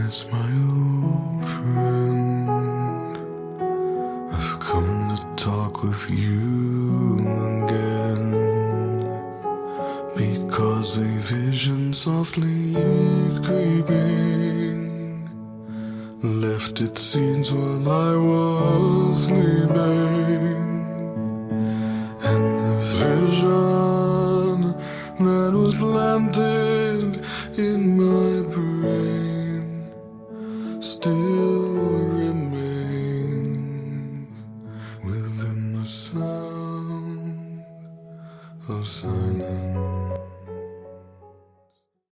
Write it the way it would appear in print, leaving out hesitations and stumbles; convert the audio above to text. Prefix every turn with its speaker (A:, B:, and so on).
A: Yes, my old friend, I've come to talk with you again, because a vision softly creeping left its seeds while I was sleeping, and the vision that was planted in my